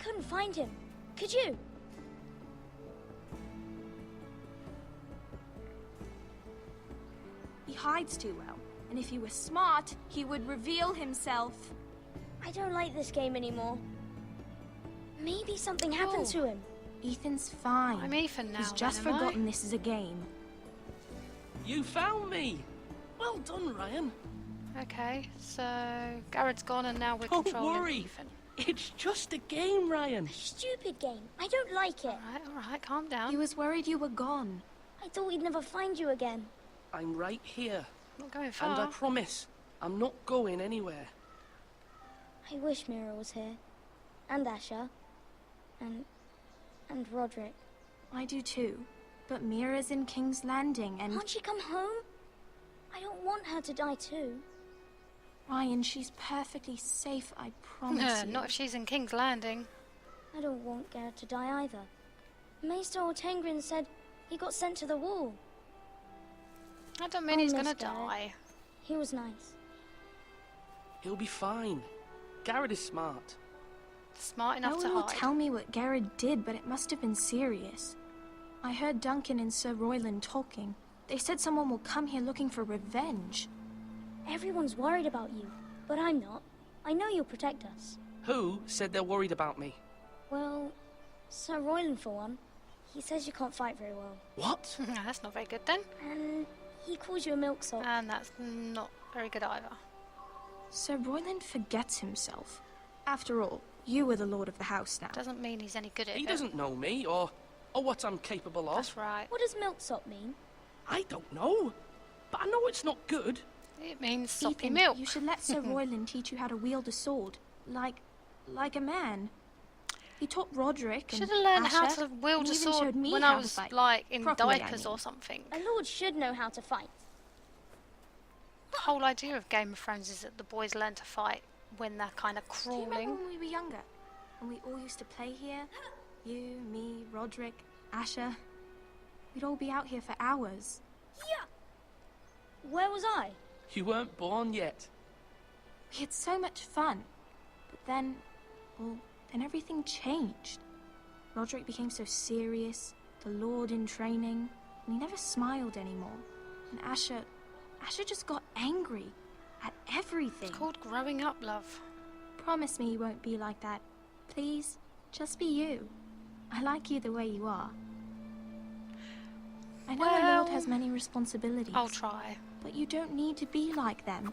couldn't find him. Could you? He hides too well, and if he were smart, he would reveal himself. I don't like this game anymore. Maybe something happened to him. Ethan's fine. I'm Ethan now. He's just forgotten this is a game. You found me! Well done, Ryan. Okay, so Garrett's gone and now we're Don't controlling worry. Ethan. It's just a game, Ryan. Stupid game. I don't like it. Alright, calm down. He was worried you were gone. I thought we'd never find you again. I'm right here. Not going far. And I promise, I'm not going anywhere. I wish Mira was here. And Asher. And Roderick. I do too. But Mira's in King's Landing and... Can't she come home? I don't want her to die too. Ryan, she's perfectly safe, I promise you. Not if she's in King's Landing. I don't want Garrett to die either. Maester Ortengrin said he got sent to the wall. I don't mean he's gonna die. He was nice. He'll be fine. Garrett is smart. Smart enough No to one will hide. tell me what Garrett did, but it must have been serious. I heard Duncan and Sir Royland talking. They said someone will come here looking for revenge. Everyone's worried about you, but I'm not. I know you'll protect us. Who said they're worried about me? Well, Sir Royland for one. He says you can't fight very well. What? That's not very good then. And he calls you a milksop. And that's not very good either. Sir Royland forgets himself. After all, you are the lord of the house now. Doesn't mean he's any good at it. He doesn't know me, or what I'm capable of. That's right. What does milksop mean? I don't know. But I know it's not good. It means soppy Ethan, milk. you should let Sir Royland teach you how to wield a sword. Like a man. He taught Roderick and Should have learned how Asher, to wield and a even sword showed me when how I to was fight. like in Properly, I diapers mean. or something. A lord should know how to fight. The whole idea of Game of Thrones is that the boys learn to fight when they're kind of Do you remember crawling. when we were younger? When we all used to play here? You, me, Roderick, Asher. We'd all be out here for hours. Yeah. Where was I? You weren't born yet. We had so much fun. But then, well, then everything changed. Roderick became so serious, the Lord in training, and he never smiled anymore. And Asher just got angry at everything. It's called growing up, love. Promise me you won't be like that. Please, just be you. I like you the way you are. I know a lord has many responsibilities. I'll try. But you don't need to be like them.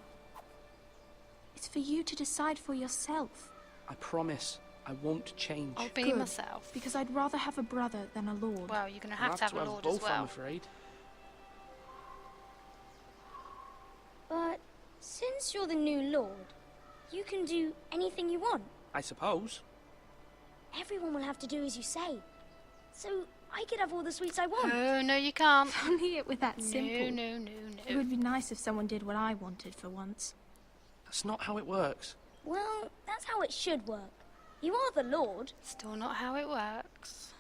It's for you to decide for yourself. I promise I won't change. I'll be Good, myself. Because I'd rather have a brother than a lord. Well, you're going to I'll have to have a lord as both, I'm well. afraid. But since you're the new lord, you can do anything you want. I suppose. Everyone will have to do as you say. So I could have all the sweets I want. Oh, no, you can't. If only it were that simple. No. It would be nice if someone did what I wanted for once. That's not how it works. Well, that's how it should work. You are the lord. Still not how it works.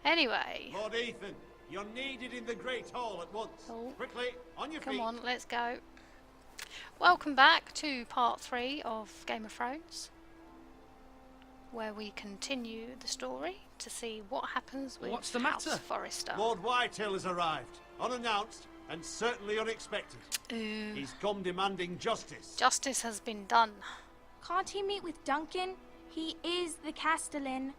Anyway. Lord Ethan, you're needed in the Great Hall at once. Oh. Quickly, on your feet. Come on, let's go. Welcome back to part 3 of Game of Thrones, where we continue the story to see what happens with What's the House matter? Forrester. Lord Whitehill has arrived, unannounced and certainly unexpected. Ooh. He's come demanding justice. Justice has been done. Can't he meet with Duncan? He is the Castellan.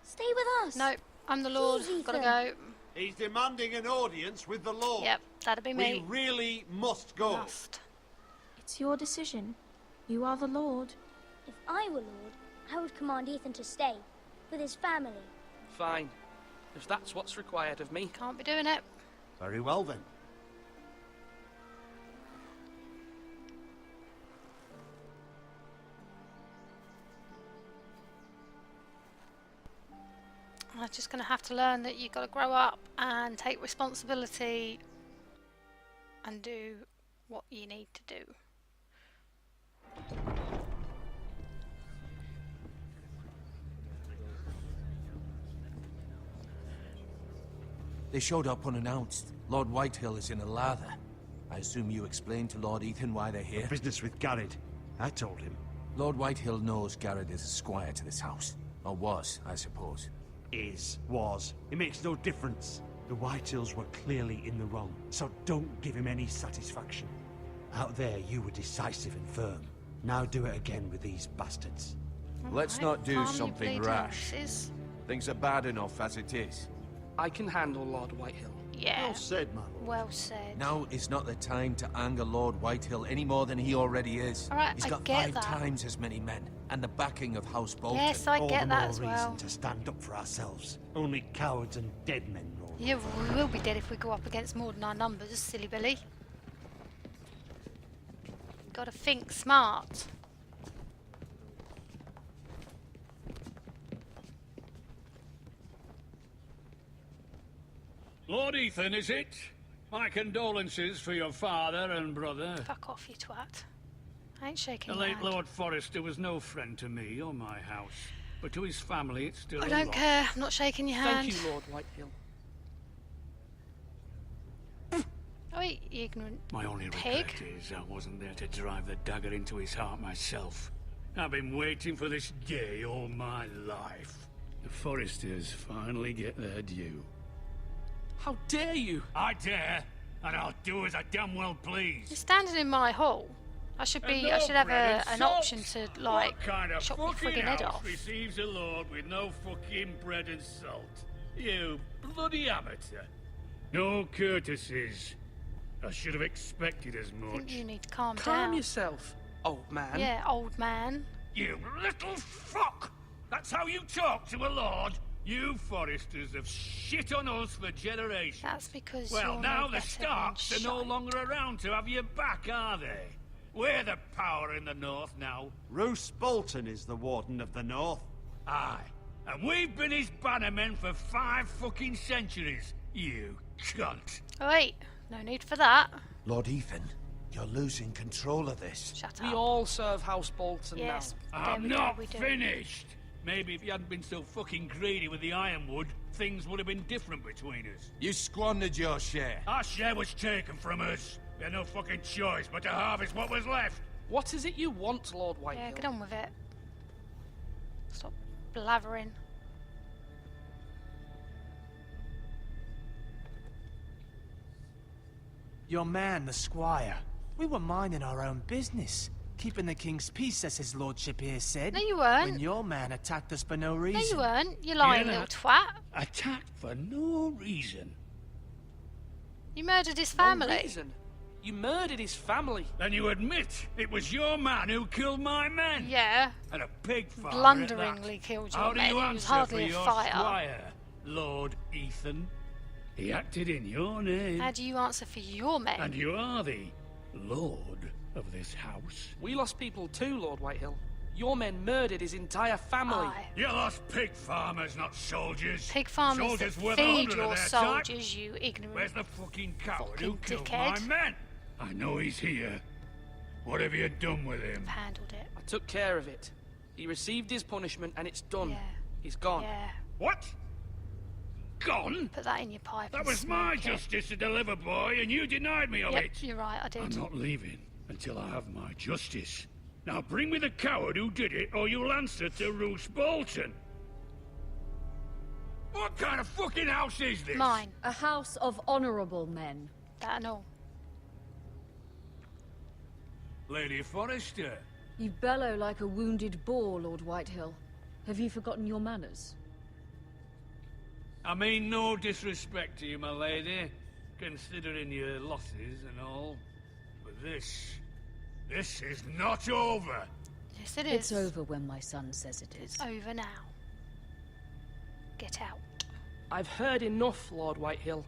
Stay with us. Nope, I'm the Lord. Please, Gotta Ethan. go. He's demanding an audience with the Lord. Yep, that'd be We me. really must go. Must. It's your decision. You are the lord. If I were lord, I would command Ethan to stay with his family. Fine. If that's what's required of me. Can't be doing it. Very well then. I'm just going to have to learn that you've got to grow up and take responsibility and do what you need to do. They showed up unannounced. Lord Whitehill is in a lather. I assume you explained to Lord Ethan why they're here? Business with Garrett. I told him. Lord Whitehill knows Garrett is a squire to this house. Or was, I suppose. Was. It makes no difference. The Whitehills were clearly in the wrong, so don't give him any satisfaction. Out there, you were decisive and firm. Now do it again with these bastards. Let's not do Calm your something bleeding rash. asses. Things are bad enough as it is. I can handle Lord Whitehill. Yeah, Well said, my lord. well said. Now is not the time to anger Lord Whitehill any more than he already is. All right, He's I got get 5 that. times as many men, and the backing of House Bolton. Yes, I All get the that more as reason well. to stand up for ourselves. Only cowards and dead men roll. Yeah, well, we will be dead if we go up against more than our numbers, silly Billy. Gotta think smart. Lord Ethan, is it? My condolences for your father and brother. Fuck off, you twat. I ain't shaking The your late hand. Lord Forrester was no friend to me or my house, but to his family it's still I a don't loss. care. I'm not shaking your hand. Thank you, Lord Whitehill. Oh, you ignorant My only pig. regret is I wasn't there to drive the dagger into his heart myself. I've been waiting for this day all my life. The Forresters finally get their due. How dare you? I dare, and I'll do as I damn well please. You're standing in my hall. I should be. I should have an option to like What kind of chop your fucking friggin' head house off. receives a lord with no fucking bread and salt? You bloody amateur. No courtesies. I should have expected as I think much. you need to calm Calm down. yourself, old man. Yeah, old man. You little fuck! That's how you talk to a lord? You Forresters have shit on us for generations. That's because Well, you're now no the better Starks than are no shite. longer around to have you back, are they? We're the power in the north now. Roose Bolton is the Warden of the North. Aye. And we've been his bannermen for 5 fucking centuries, you cunt. Oh, wait, no need for that. Lord Ethan, you're losing control of this. Shut We up. all serve House Bolton Yes, now. there I'm we go, not we do. finished. Maybe if you hadn't been so fucking greedy with the ironwood, things would have been different between us. You squandered your share. Our share was taken from us. We had no fucking choice but to harvest what was left. What is it you want, Lord Yeah, Whitehill? get on with it. Stop blathering. Your man, the squire. We were minding our own business. Keeping the king's peace, as his lordship here said. No, you weren't. When your man attacked us for no No, reason. you weren't. You lying Yeah, little that- twat. Attacked for no reason. You murdered his No family. reason. You murdered his family. Then you admit it was your man who killed my men. Yeah, And a pig farmer blunderingly at that. killed your How do men. you He was answer hardly for a your fighter. squire, Lord Ethan? He acted in your name. How do you answer for your men? And you are the Lord of this house. We lost people too, Lord Whitehill. Your men murdered his entire family. Aye. You lost pig farmers, not soldiers. Pig farmers Soldiers that worth feed 100 of your their soldiers, type. you ignorant. Where's the fucking coward who Fucking killed my dickhead. men? I know he's here. What have you done with him? Handled it. I took care of it. He received his punishment and it's done. Yeah. He's gone. Yeah, What? Gone? put that in your pipe. That and was my smoke it. justice to deliver, boy, and you denied me of Yep, it. you're right. I I'm did. not leaving until I have my justice. Now bring me the coward who did it, or you'll answer to Roose Bolton. What kind of fucking house is this? Mine. A house of honorable men. That and all. Lady Forrester. You bellow like a wounded boar, Lord Whitehill. Have you forgotten your manners? I mean no disrespect to you, my lady, considering your losses and all. But this is not over. Yes, it is. It's over when my son says it is. It's over now. Get out. I've heard enough, Lord Whitehill.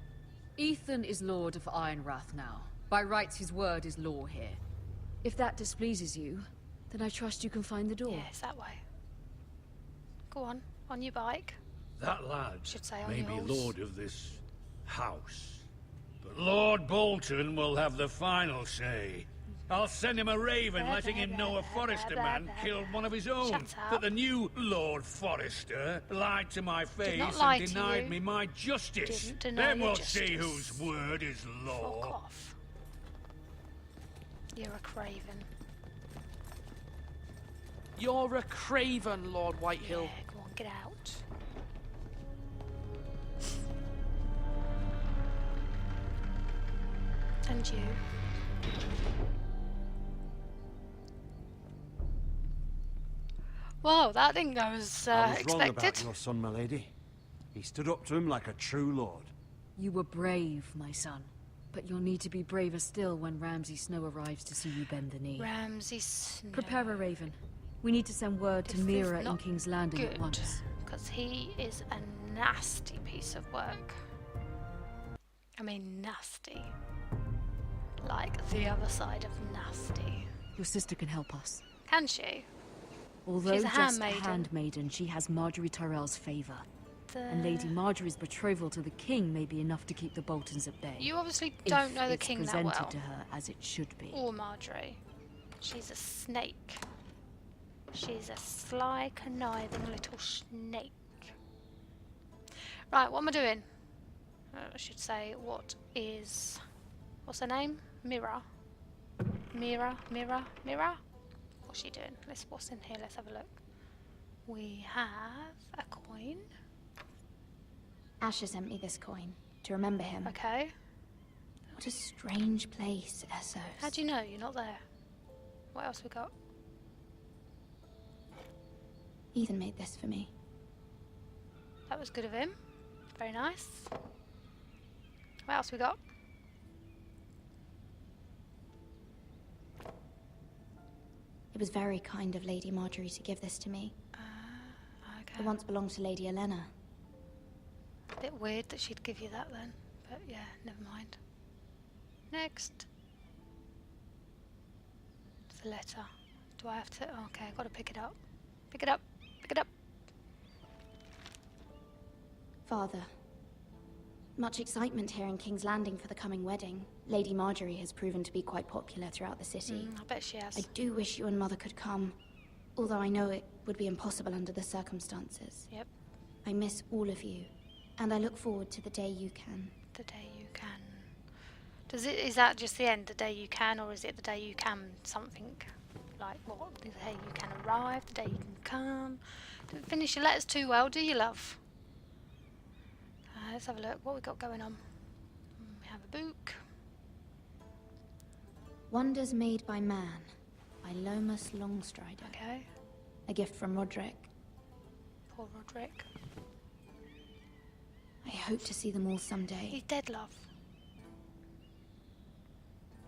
Ethan is Lord of Ironrath now. By rights, his word is law here. If that displeases you, then I trust you can find the door. Yes, that way. Go on your bike. That lad Should say on may be yours. lord of this house, but Lord Bolton will have the final say. I'll send him a raven letting him know a Forrester man killed one of his own. Shut up. That the new Lord Forrester lied to my face not lie and to denied you. me my justice. Didn't deny Then your we'll see justice. whose word is Fuck law. off. You're a craven. You're a craven, Lord Whitehill. Yeah, come on, get out. And you. Whoa, that didn't go as I was expected. wrong about your son, my lady. He stood up to him like a true lord. You were brave, my son. But you'll need to be braver still when Ramsay Snow arrives to see you bend the knee. Ramsay Snow. Prepare a raven. We need to send word to This is Mira in not King's Landing at good, once. because he is a nasty piece of work. I mean, nasty. Like the other side of nasty. Your sister can help us. Can she? Although She's a just handmaiden. a handmaiden, she has Marjorie Tyrell's favour. And Lady Marjorie's betrothal to the king may be enough to keep the Boltons at bay. You obviously don't know the it's king that presented well. to her as it should be. Or Marjorie. She's a snake. She's a sly, conniving little snake. Right, what am I doing? I should say, what's her name? Mira. Mira. What's she doing? What's in here? Let's have a look. We have a coin. Asher sent me this coin to remember him. Okay. What a strange place, Essos. How do you know you're not there? What else we got? Ethan made this for me. That was good of him. Very nice. What else we got? It was very kind of Lady Marjorie to give this to me. Okay. It once belonged to Lady Elena. Bit weird that she'd give you that then, but yeah, never mind. Next. It's a letter. Do I have to? Oh, okay, I've got to pick it up. Pick it up. Pick it up. Father. Much excitement here in King's Landing for the coming wedding. Lady Marjorie has proven to be quite popular throughout the city. I bet she has. I do wish you and Mother could come, although I know it would be impossible under the circumstances. Yep. I miss all of you, and I look forward to the day you can. The day you can. Is that just the end? The day you can, or is it the day you can something? Like what? The day you can arrive, the day you can come. Don't finish your letters too well, do you, love? Let's have a look. What we got going on? We have a book. Wonders Made by Man, by Lomas Longstrider. Okay. A gift from Roderick. Poor Roderick. I hope to see them all someday. He's dead, love.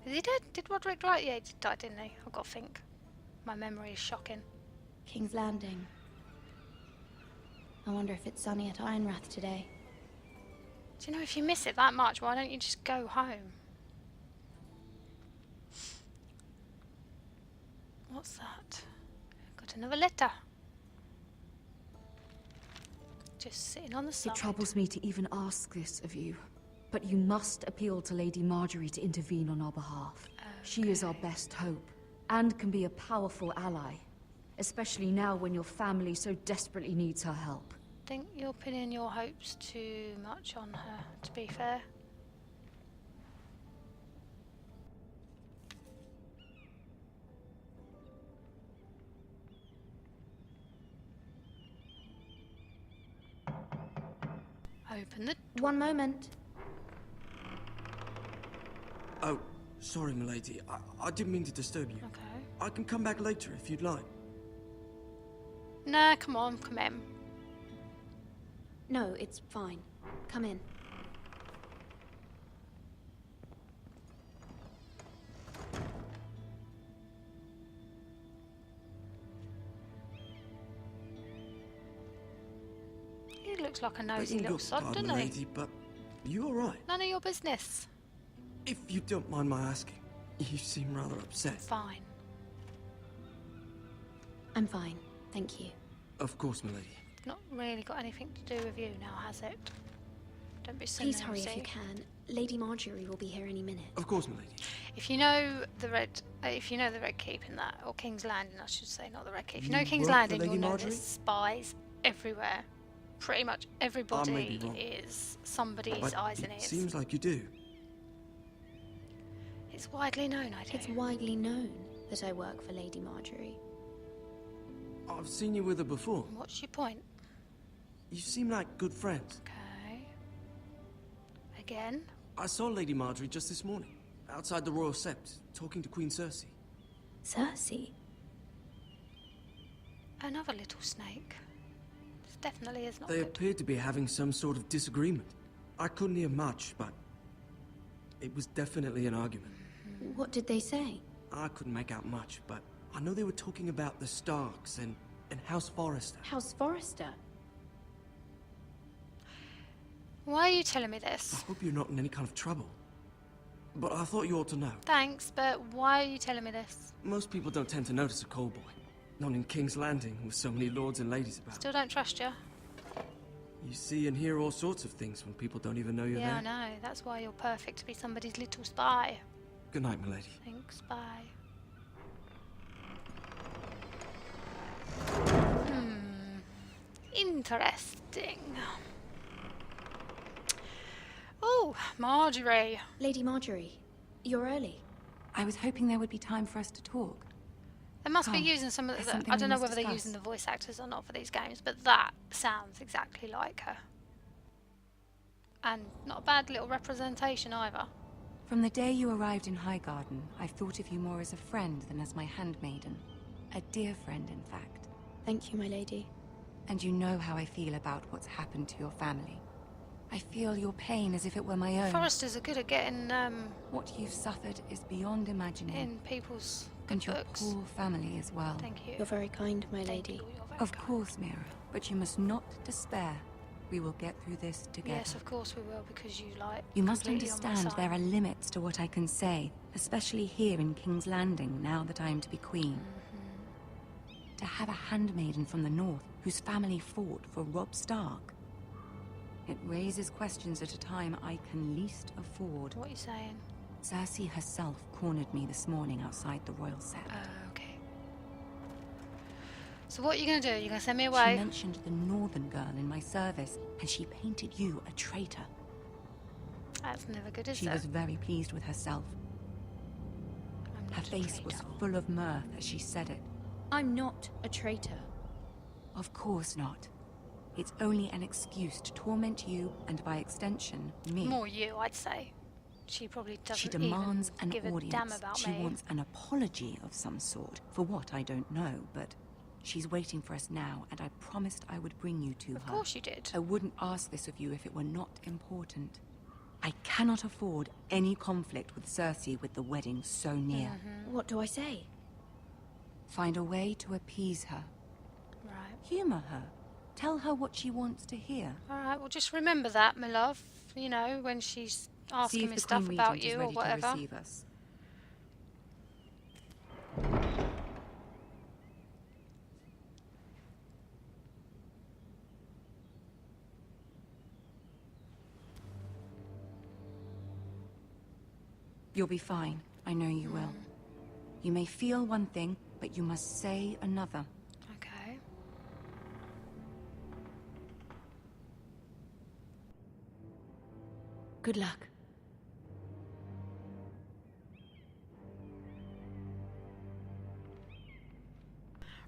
Is he dead? Did Roderick die? Yeah, he died, didn't he? I've got to think. My memory is shocking. King's Landing. I wonder if it's sunny at Ironrath today. Do you know, if you miss it that much, why don't you just go home? What's that? Got another letter. Just sitting on the side. It troubles me to even ask this of you, but you must appeal to Lady Marjorie to intervene on our behalf. She is our best hope, and can be a powerful ally, especially now when your family so desperately needs her help. I think you're pinning your hopes too much on her, to be fair. Open the... One moment. Oh, sorry, milady. I didn't mean to disturb you. Okay. I can come back later if you'd like. Nah, come on, come in. No, it's fine. Come in. He looks like a nosy Begging little your sod, pardon, doesn't he? milady, but you all right? None of your business. If you don't mind my asking, you seem rather upset. Fine. I'm fine, thank you. Of course, milady. Not really got anything to do with you now, has it? Don't be so Please hurry if nosy. you can. Lady Marjorie will be here any minute. Of course, milady. If you know the Red Keep in that, or King's Landing, I should say, not the Red Keep. If you know You King's work for Landing, Lady you'll know Marjorie? there's spies everywhere. Pretty much may everybody be wrong. is somebody's But eyes and it ears. seems like you do. It's widely known, I do. It's widely known that I work for Lady Marjorie. I've seen you with her before. What's your point? You seem like good friends. Okay. Again? I saw Lady Marjorie just this morning, outside the Royal Sept, talking to Queen Cersei. Cersei? Another little snake. This definitely is not They good. appeared to be having some sort of disagreement. I couldn't hear much, but it was definitely an argument. What did they say? I couldn't make out much, but I know they were talking about the Starks and House Forrester. House Forrester? Why are you telling me this? I hope you're not in any kind of trouble. But I thought you ought to know. Thanks, but why are you telling me this? Most people don't tend to notice a callboy. Not in King's Landing, with so many lords and ladies about. Still don't trust you. You see and hear all sorts of things when people don't even know you're Yeah, I there. know. That's why you're perfect to be somebody's little spy. Good night, milady. Thanks, bye. Interesting. Oh, Marjorie. Lady Marjorie, you're early. I was hoping there would be time for us to talk. They must be Come, using some of there's the... something I we don't know must whether they're discuss. using the voice actors or not for these games, but that sounds exactly like her. And not a bad little representation either. From the day you arrived in Highgarden, I've thought of you more as a friend than as my handmaiden. A dear friend, in fact. Thank you, my lady. And you know how I feel about what's happened to your family. I feel your pain as if it were my own. Foresters are good at getting What you've suffered is beyond imagining. in people's good And your books. poor family as well. Thank you. You're very kind, my Thank lady. you, you're very Of kind. course, Mira. But you must not despair. We will get through this together. Yes, of course we will, because you like. You must completely on my understand side. there are limits to what I can say, especially here in King's Landing, now that I am to be queen. To have a handmaiden from the north whose family fought for Robb Stark. It raises questions at a time I can least afford. What are you saying? Cersei herself cornered me this morning outside the Royal Sept. Okay. So what are you going to do? You're going to send me She away? mentioned the northern girl in my service, and she painted you a traitor. That's never good, is She it? was very pleased with herself. I'm Her not a face was traitor. full of mirth as she said it. I'm not a traitor. Of course not. It's only an excuse to torment you, and by extension, me. More you, I'd say. She probably doesn't She demands even an give a audience. damn about She me. wants an apology of some sort. For what, I don't know, but she's waiting for us now, and I promised I would bring you to her. Of course you did. I wouldn't ask this of you if it were not important. I cannot afford any conflict with Cersei with the wedding so near. What do I say? Find a way to appease her. Right. Humor her. Tell her what she wants to hear. Alright, well just remember that, my love. You know, when she's See asking if me the stuff Queen about Regent you is or ready to whatever. receive us. You'll be fine. I know you will. You may feel one thing, but you must say another. Okay. Good luck.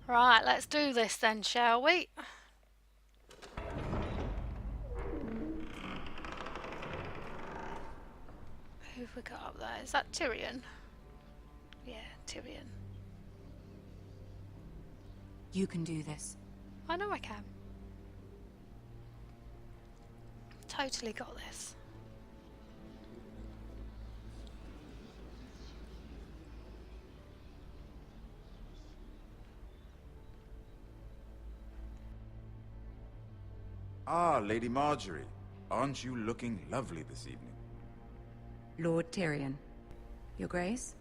Right, let's do this then, shall we? Who have we got up there? Is that Tyrion? Yeah, Tyrion. You can do this. I know I can. Totally got this. Ah, Lady Marjorie. Aren't you looking lovely this evening? Lord Tyrion. Your Grace?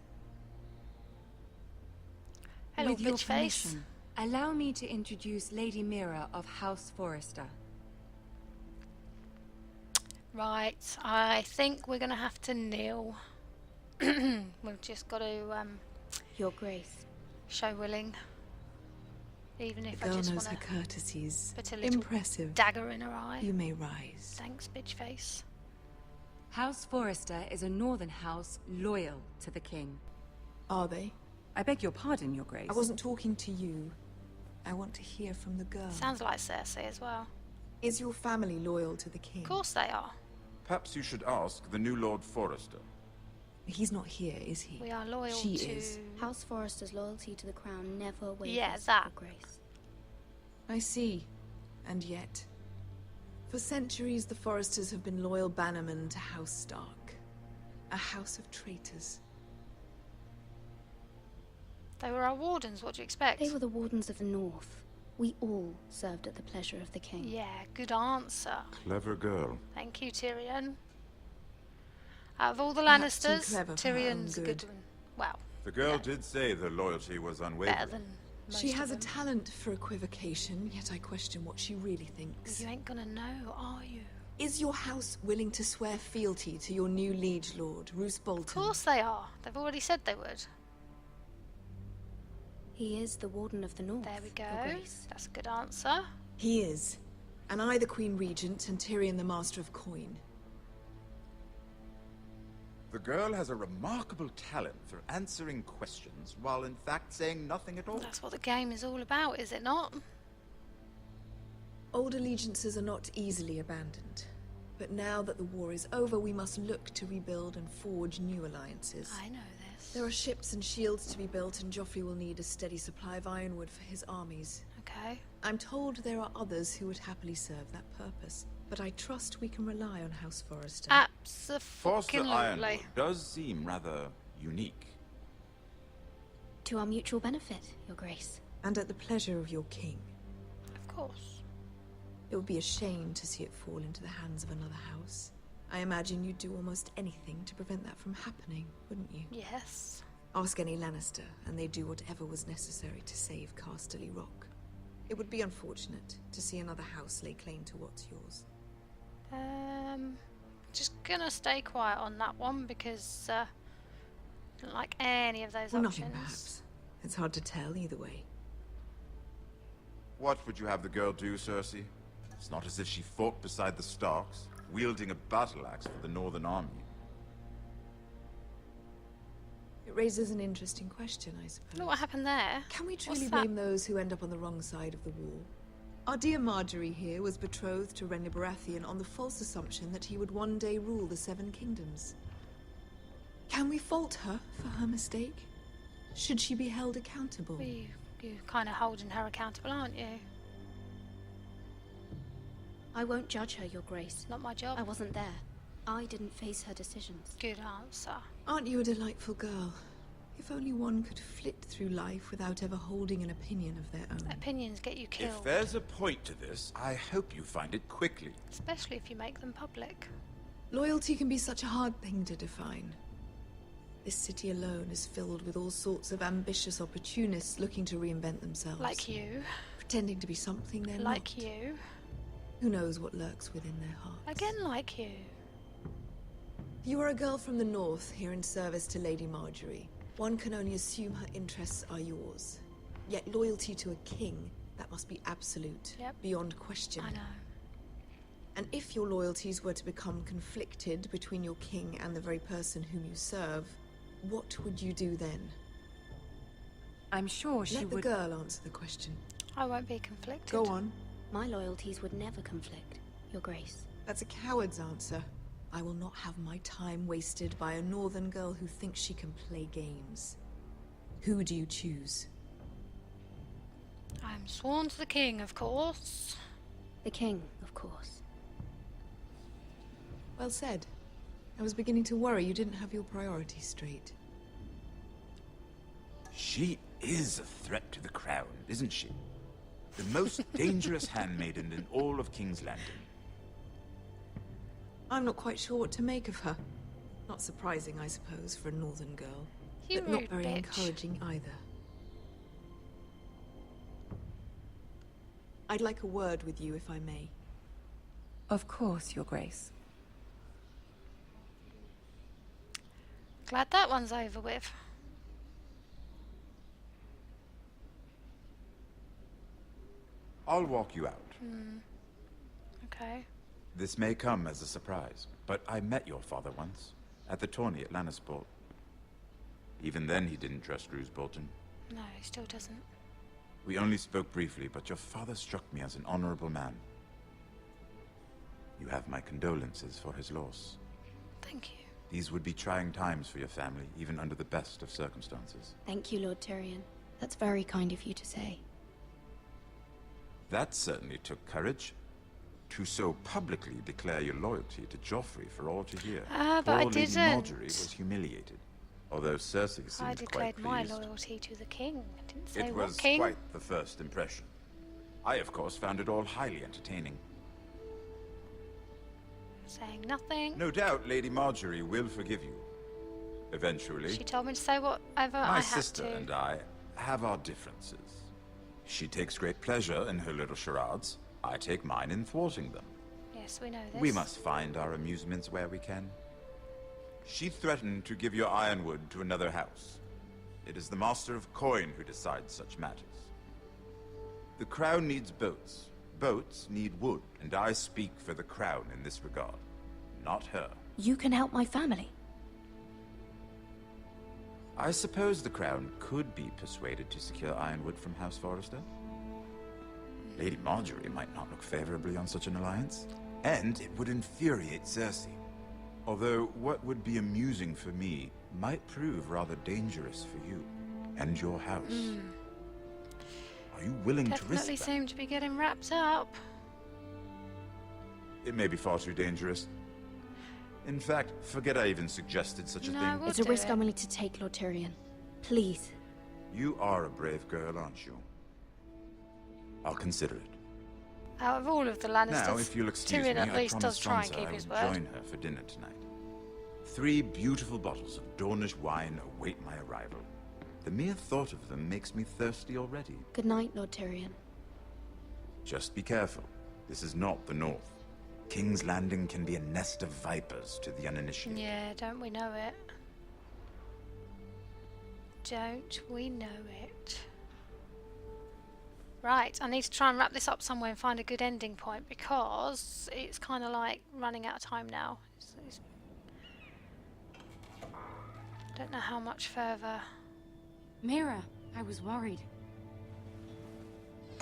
Hello, With your bitch face. permission, allow me to introduce Lady Mira of House Forrester. Right, I think we're gonna have to kneel. We've just got to Your Grace. show willing. Even if The I girl just knows want her to courtesies. put a little Impressive. dagger in her eye. You may rise. Thanks, bitch face. House Forrester is a northern house loyal to the king. Are they? I beg your pardon, Your Grace. I wasn't talking to you. I want to hear from the girl. Sounds like Cersei as well. Is your family loyal to the king? Of course they are. Perhaps you should ask the new Lord Forrester. He's not here, is he? We are loyal She to... is. House Forrester's loyalty to the crown never wavers, Yeah, that. Your Grace. I see. And yet, for centuries the Forresters have been loyal bannermen to House Stark. A house of traitors. They were our wardens, what do you expect? They were the wardens of the North. We all served at the pleasure of the king. Yeah, good answer. Clever girl. Thank you, Tyrion. Out of all the Perhaps too Lannisters, clever for her Tyrion's a own good good. one. Well, The girl did say their loyalty was unwavering. better than most She of has a them. talent for equivocation, yet I question what she really thinks. You ain't gonna know, are you? Is your house willing to swear fealty to your new liege lord, Roose Bolton? Of course they are. They've already said they would. He is the warden of the North. There we go. Your Grace. That's a good answer. He is. And I the Queen Regent, and Tyrion the Master of Coin. The girl has a remarkable talent for answering questions while in fact saying nothing at all. That's what the game is all about, is it not? Old allegiances are not easily abandoned. But now that the war is over, we must look to rebuild and forge new alliances. I know this. There are ships and shields to be built, and Joffrey will need a steady supply of ironwood for his armies. Okay. I'm told there are others who would happily serve that purpose, but I trust we can rely on House Forrester. Forster Absolutely. Ironwood does seem rather unique. To our mutual benefit, Your Grace. And at the pleasure of your king. Of course. It would be a shame to see it fall into the hands of another house. I imagine you'd do almost anything to prevent that from happening, wouldn't you? Yes. Ask any Lannister, and they'd do whatever was necessary to save Casterly Rock. It would be unfortunate to see another house lay claim to what's yours. Just gonna stay quiet on that one because I don't like any of those Or options. nothing, perhaps. It's hard to tell either way. What would you have the girl do, Cersei? It's not as if she fought beside the Starks, wielding a battle axe for the Northern Army. It raises an interesting question, I suppose. Look what happened there. Can we What's truly that? blame those who end up on the wrong side of the war? Our dear Marjorie here was betrothed to Renly Baratheon on the false assumption that he would one day rule the Seven Kingdoms. Can we fault her for her mistake? Should she be held accountable? You're kind of holding her accountable, aren't you? I won't judge her, Your Grace. Not my job. I wasn't there. I didn't face her decisions. Good answer. Aren't you a delightful girl? If only one could flit through life without ever holding an opinion of their own. Opinions get you killed. If there's a point to this, I hope you find it quickly. Especially if you make them public. Loyalty can be such a hard thing to define. This city alone is filled with all sorts of ambitious opportunists looking to reinvent themselves. Like you. Pretending to be something they're not. Like you. Who knows what lurks within their hearts? Again, like you. You are a girl from the north, here in service to Lady Marjorie. One can only assume her interests are yours. Yet loyalty to a king, that must be absolute, beyond question. I know. And if your loyalties were to become conflicted between your king and the very person whom you serve, what would you do then? I'm sure she Let would... the girl answer the question. I won't be conflicted. Go on. My loyalties would never conflict, Your Grace. That's a coward's answer. I will not have my time wasted by a northern girl who thinks she can play games. Who do you choose? I'm sworn to the king, of course. The king, of course. Well said. I was beginning to worry you didn't have your priorities straight. She is a threat to the crown, isn't she? The most dangerous handmaiden in all of King's Landing. I'm not quite sure what to make of her. Not surprising, I suppose, for a northern girl. You but not rude very bitch. encouraging either. I'd like a word with you, if I may. Of course, Your Grace. Glad that one's over with. I'll walk you out. Okay. This may come as a surprise, but I met your father once, at the tourney at Lannisport. Even then he didn't trust Roose Bolton. No, he still doesn't. We only spoke briefly, but your father struck me as an honorable man. You have my condolences for his loss. Thank you. These would be trying times for your family, even under the best of circumstances. Thank you, Lord Tyrion. That's very kind of you to say. That certainly took courage. To so publicly declare your loyalty to Joffrey for all to hear. But I Lady didn't. Marjorie was humiliated, although Cersei seemed I declared quite my pleased. loyalty to the king. I didn't say It what was king. quite the first impression. I, of course, found it all highly entertaining. Saying nothing. No doubt Lady Marjorie will forgive you. Eventually. She told me to say whatever I My had sister to. and I have our differences. She takes great pleasure in her little charades. I take mine in thwarting them. Yes, we know this. We must find our amusements where we can. She threatened to give your ironwood to another house. It is the Master of Coin who decides such matters. The Crown needs boats. Boats need wood, and I speak for the Crown in this regard. Not her. You can help my family. I suppose the Crown could be persuaded to secure ironwood from House Forrester. Lady Marjorie might not look favorably on such an alliance, and it would infuriate Cersei. Although what would be amusing for me might prove rather dangerous for you and your house. Are you willing to risk Definitely that? seem to be getting wrapped up. It may be far too dangerous. In fact, forget I even suggested such a thing. It's a risk I'm willing to take, Lord Tyrion. Please. You are a brave girl, aren't you? I'll consider it. Out of all of the Lannisters, Now, if you'll excuse Tyrion me, at least I does promise try and Sansa keep I his will word. join her for dinner tonight. 3 beautiful bottles of Dornish wine await my arrival. The mere thought of them makes me thirsty already. Good night, Lord Tyrion. Just be careful. This is not the North. King's Landing can be a nest of vipers to the uninitiated. Yeah, don't we know it? Don't we know it? Right, I need to try and wrap this up somewhere and find a good ending point because it's kind of like running out of time now. Don't know how much further. Mira, I was worried.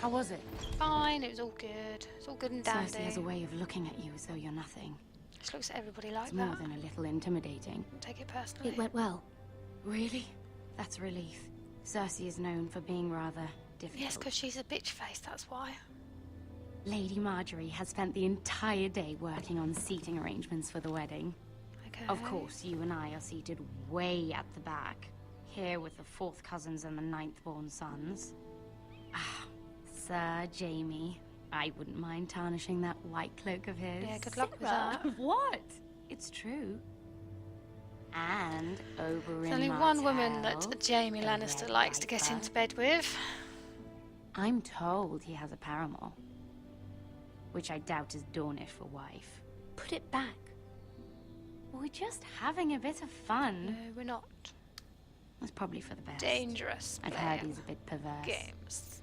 How was it? Fine, it was all good. It's all good and dandy. Cersei has a way of looking at you as though you're nothing. She looks at everybody like It's more that. than a little intimidating. Don't take it personally. It went well. Really? That's a relief. Cersei is known for being rather difficult. Yes, because she's a bitch face, that's why. Lady Marjorie has spent the entire day working on seating arrangements for the wedding. Okay. Of course, you and I are seated way at the back, here with the 4th cousins and the 9th-born sons. Ah, Sir Jaime. I wouldn't mind tarnishing that white cloak of his. Yeah, good luck with Sarah, that. What? It's true. And over There's in only one woman Martell, that Jaime the Lannister Red likes to get Viper. into bed with. I'm told he has a paramour, which I doubt is Dornish for wife. Put it back. We're just having a bit of fun. No, we're not. It's probably for the best. Dangerous I've heard he's a bit perverse. games.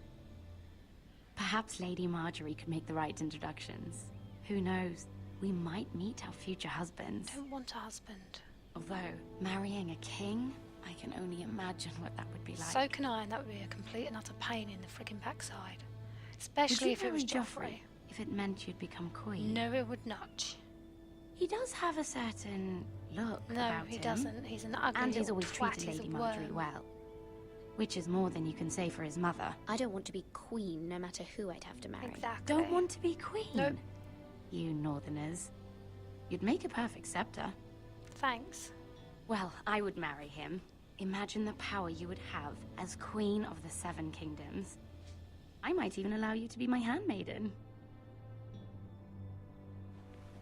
Perhaps Lady Marjorie could make the right introductions. Who knows? We might meet our future husbands. Don't want a husband. Although, marrying a king, I can only imagine what that would be like. So can I, and that would be a complete and utter pain in the friggin' backside. Especially if it was Joffrey. If it meant you'd become queen. No, it would not. He does have a certain look No, about he him. doesn't. He's an ugly And he's little always twat. treated He's a Lady Marjorie worm. well. Which is more than you can say for his mother. I don't want to be queen, no matter who I'd have to marry. Exactly. Don't want to be queen? Nope. You northerners. You'd make a perfect scepter. Thanks. Well, I would marry him. Imagine the power you would have as Queen of the 7 Kingdoms. I might even allow you to be my handmaiden.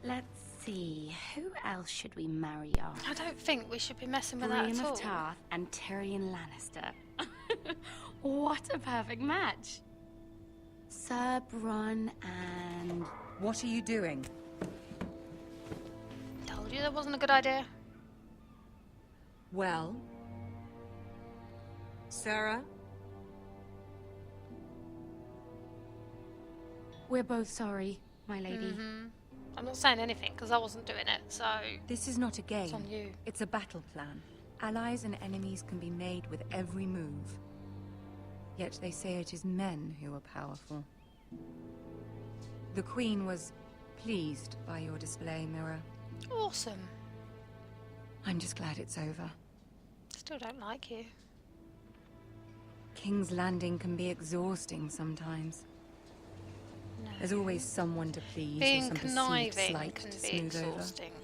Let's see, who else should we marry off? I don't think we should be messing with that Brienne at all. of Tarth and Tyrion Lannister. What a perfect match! Sir Bronn and... What are you doing? Told you that wasn't a good idea. Well? Sarah? We're both sorry, my lady. I'm not saying anything because I wasn't doing it, so This is not a game. it's on you. It's a battle plan. Allies and enemies can be made with every move. Yet they say it is men who are powerful. The Queen was pleased by your display, Mirror. Awesome. I'm just glad it's over. Still don't like you. King's Landing can be exhausting sometimes. No. There's always someone to please or Being some perceived conniving slight can to be smooth exhausting. over.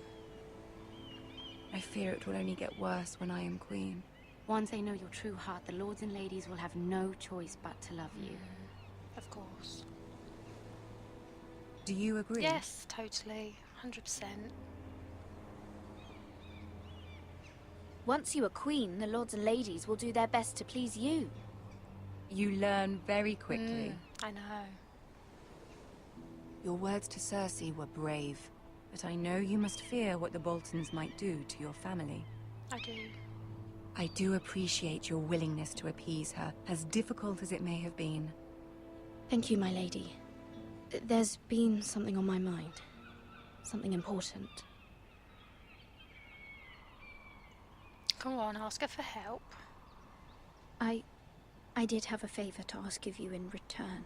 I fear it will only get worse when I am Queen. Once they know your true heart, the lords and ladies will have no choice but to love you. Of course. Do you agree? Yes, totally. 100%. Once you are queen, the lords and ladies will do their best to please you. You learn very quickly. I know. Your words to Cersei were brave, but I know you must fear what the Boltons might do to your family. I do. I do appreciate your willingness to appease her, as difficult as it may have been. Thank you, my lady. There's been something on my mind. Something important. Come on, ask her for help. I did have a favor to ask of you in return.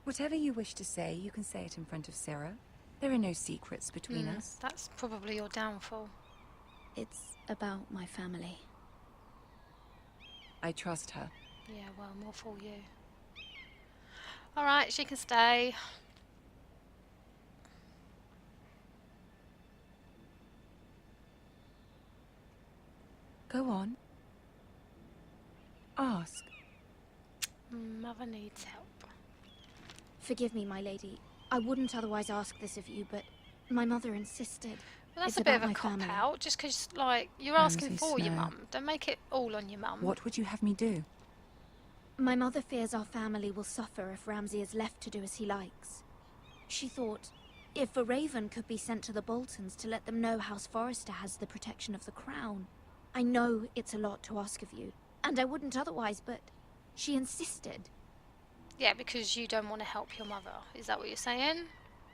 Whatever you wish to say, you can say it in front of Sarah. There are no secrets between us. That's probably your downfall. It's about my family. I trust her. Yeah, well, more for you. Alright, she can stay. Go on. Ask. Mother needs help. Forgive me, my lady. I wouldn't otherwise ask this of you, but my mother insisted. Well, that's It's a bit about of a my cop family. out, just because, like, you're Ramsay asking for your Snow. mum. Don't make it all on your mum. What would you have me do? My mother fears our family will suffer if Ramsay is left to do as he likes. She thought, if a raven could be sent to the Boltons to let them know House Forrester has the protection of the crown. I know it's a lot to ask of you, and I wouldn't otherwise, but she insisted. Yeah, because you don't want to help your mother. Is that what you're saying?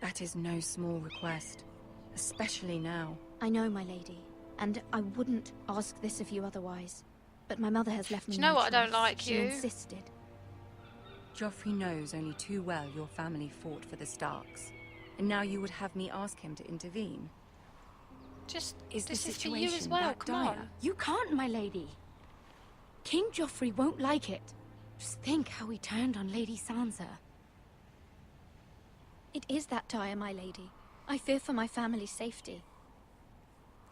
That is no small request, especially now. I know, my lady, and I wouldn't ask this of you otherwise. But my mother has left me Do you know no what? I don't choice. like She you. insisted. Joffrey knows only too well your family fought for the Starks. And now you would have me ask him to intervene. Just, Is the this is for you as situation well, that come dire? on. You can't, my lady. King Joffrey won't like it. Just think how he turned on Lady Sansa. It is that dire, my lady. I fear for my family's safety.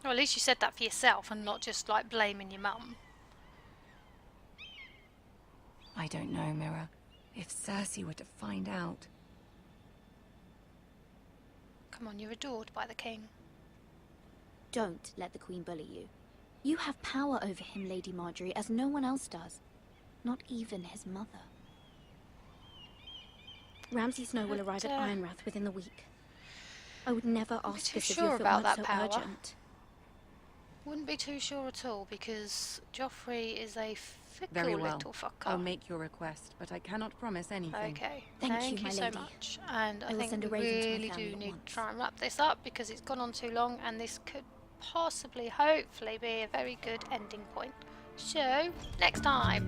Well, at least you said that for yourself and not just, like, blaming your mum. I don't know, Mirror. If Cersei were to find out... Come on, you're adored by the king. Don't let the Queen bully you. You have power over him, Lady Marjorie, as no one else does. Not even his mother. Ramsay Snow will arrive at Ironrath within the week. I would never ask too this of sure you if it about weren't that so power. urgent. Wouldn't be too sure at all, because Joffrey is a fickle Very well. little fucker. I'll make your request, but I cannot promise anything. Okay, Thank you, my so lady. much. And I I will think send a we raven to my really family do at need once. to try and wrap this up, because it's gone on too long, and this could possibly, hopefully, be a very good ending point. So, next time.